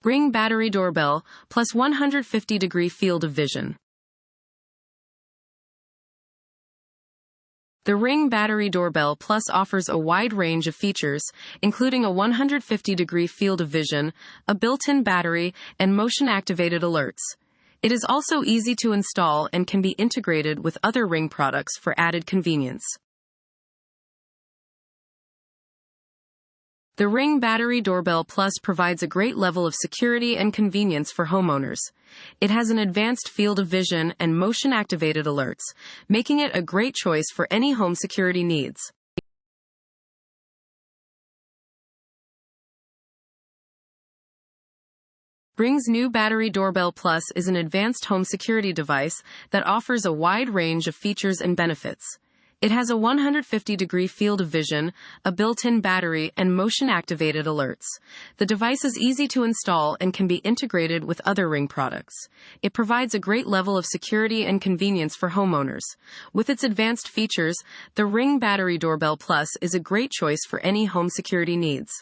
Ring Battery Doorbell Plus 150-degree field of vision. The Ring Battery Doorbell Plus offers a wide range of features, including a 150-degree field of vision, a built-in battery, and motion-activated alerts. It is also easy to install and can be integrated with other Ring products for added convenience. The Ring Battery Doorbell Plus provides a great level of security and convenience for homeowners. It has an advanced field of vision and motion-activated alerts, making it a great choice for any home security needs. Ring's new Battery Doorbell Plus is an advanced home security device that offers a wide range of features and benefits. It has a 150-degree field of vision, a built-in battery, and motion-activated alerts. The device is easy to install and can be integrated with other Ring products. It provides a great level of security and convenience for homeowners. With its advanced features, the Ring Battery Doorbell Plus is a great choice for any home security needs.